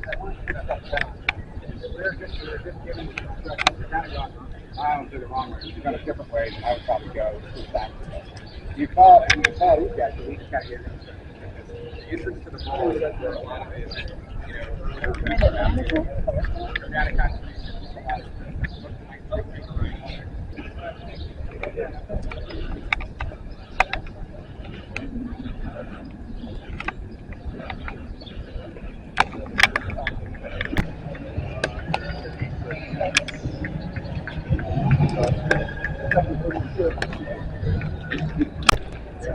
I don't do the wrong way. You've got a different way, and I would probably go back. You call these guys, so we just kind of get the entrance to the ball is where a lot of it is.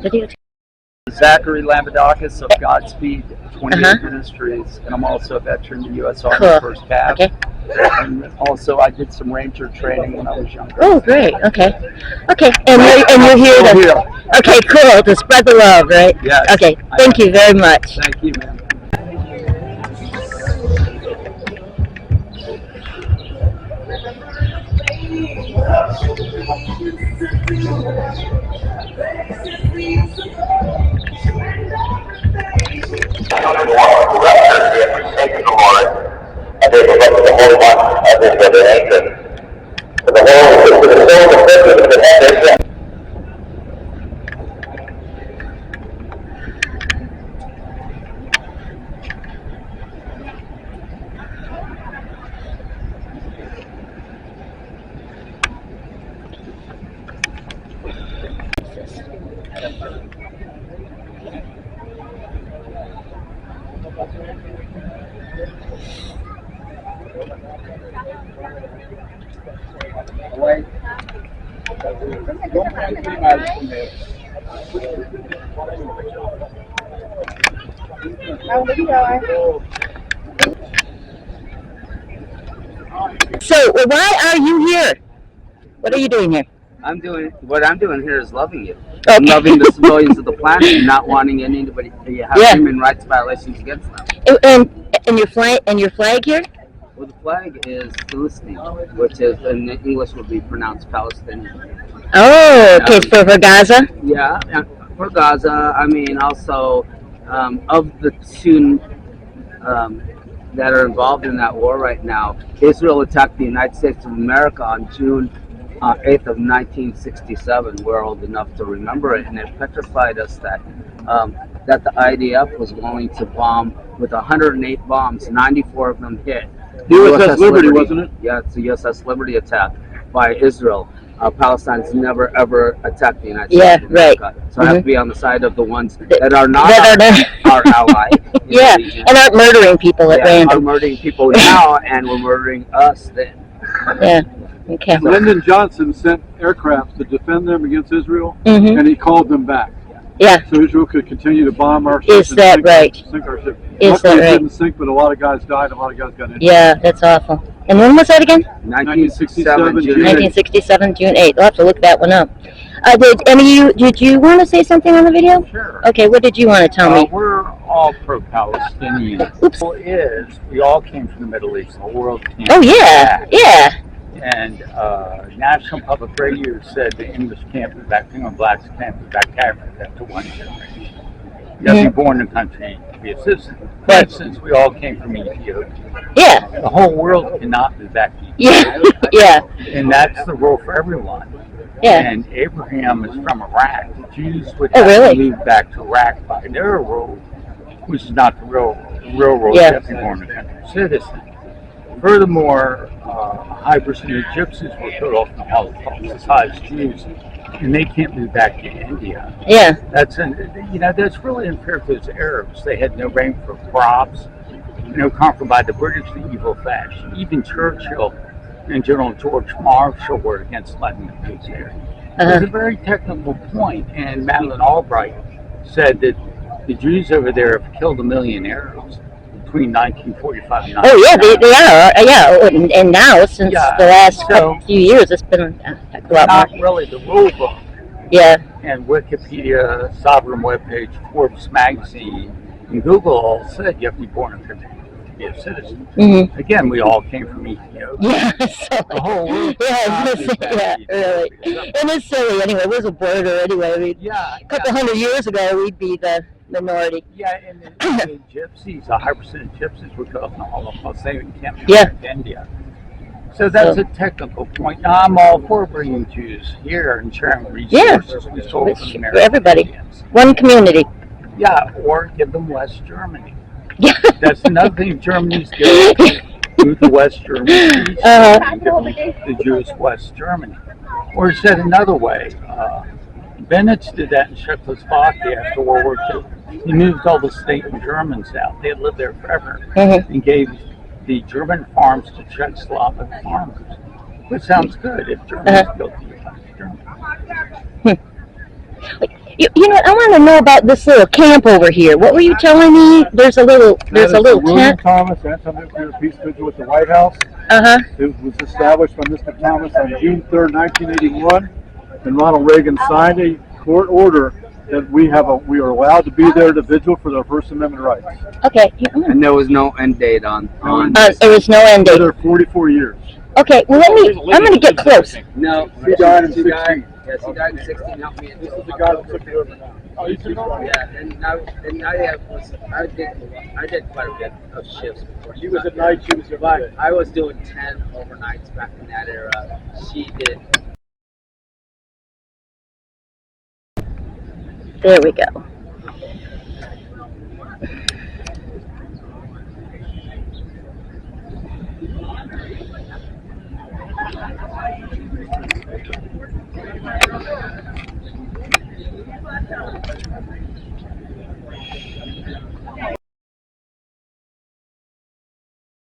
Video. Zachary Lambadakis of Godspeed 28 Ministries, and I'm also a veteran of the U.S. Army First Cav. Okay. And also, I did some Ranger training when I was younger. Oh, great. Okay. Okay. And you're here to. Okay, cool. To spread the love, right? Yes. Okay. Thank you very much. Thank you, man. So, why are you here? What are you doing here? What I'm doing here is loving it. Okay. I'm loving the civilians of the planet and not wanting anybody to have human rights violations against them. And your flag here? Well, the flag is Philistine, which is in English would be pronounced Palestinian. Oh, okay, for Gaza? Yeah, and for Gaza. I mean, also of the two that are involved in that war right now, Israel attacked the United States of America on June 8th of 1967. We're old enough to remember it, and it petrified us that the IDF was going to bomb with 108 bombs, 94 of them hit. USS Liberty, wasn't it? Yeah, it's the USS Liberty attack by Israel. Palestine's never ever attacked the United States of America. Right. So I have to be on the side of the ones that are not our ally. Yeah, and aren't murdering people at random. Are murdering people now, and we're murdering us then. Yeah. Okay. Lyndon Johnson sent aircraft to defend them against Israel, Mm-hmm. and he called them back. Yeah. So Israel could continue to bomb our ships. Is that right? Sink our ship. Is that Luckily, right? it didn't sink, but a lot of guys died. A lot of guys got injured. Yeah, that's awful. And when was that again? 1967, June 1967, June 8th. I'll have to look that one up. Did you want to say something on the video? Sure. Okay, what did you want to tell me? We're all pro-Palestinian. Oops. We all came from the Middle East. The whole world came. Oh, yeah, back. yeah. And National Public Radio said the English can't be back, blacks can't be back to Africa to one generation. You have to be born in the country to be a citizen. For instance, we all came from Ethiopia. Yeah. The whole world cannot be back to Yeah, Ethiopia. yeah. And that's the rule for everyone. Yeah. And Abraham is from Iraq. The Jews would Oh, have really? to move back to Iraq by their rule, which is not the real rule. Yeah. You have to be born in the country citizen. Furthermore, high percentage of gypsies were killed off in the Holocaust, besides Jews, and they can't move back to India. Yeah. That's really unfair to those Arabs. They had no rain for crops, conquered by the British, the evil fashion. Even Churchill and General George Marshall were against letting the Jews there. It was a very technical point, and Madeleine Albright said that the Jews over there have killed 1 million Arabs between 1945 and 1945. Oh, yeah, they are. Yeah, and now, since the last few years, it's been a lot not more. really the rule book. Yeah. And Wikipedia, Sovereign webpage, Forbes magazine, and Google all said you have to be born in a country to be a citizen. Mm-hmm. Again, we all came from Ethiopia. Yeah, so, The whole world. yeah, really. And it's silly anyway. It was a border anyway. I mean, Yeah. a couple hundred years ago, we'd be the minority. Yeah, and the gypsies, a high percentage of gypsies would go up in the Holocaust. They can't be Yeah. to India. So that's a technical point. Now, I'm all for bringing Jews here and sharing resources we sold It's to the for American everybody. Indians. One community. Yeah, or give them West Germany. Yeah. That's another thing Germany's giving to the West German species and give them the Jews West Germany. Or said another way, Bennett did that in Czechoslovakia after World War II. He moved all the state Germans out. They had lived there forever and gave the German farms to Czechoslovak farmers. Which sounds good if Germany's guilty of Germany. You know what? I want to know about this little camp over here. What were you telling me? There's a little William tent. Thomas anti-nuclear peace vigil at the White House. It was established by Mr. Thomas on June 3rd, 1981, and Ronald Reagan signed a court order that we are allowed to be there at a vigil for their First Amendment rights. Okay. And there was no end date on. There was no end Been date. there 44 years. Okay. Well, I'm going to get close. No, She died in 16. Yeah, she died in 16. Helped me. This is the guy that took it over now. Oh, you took it over? Yeah, and I did quite a bit of shifts before. She was at night, she was at night. I was doing 10 overnights back in that era. She did. There we go.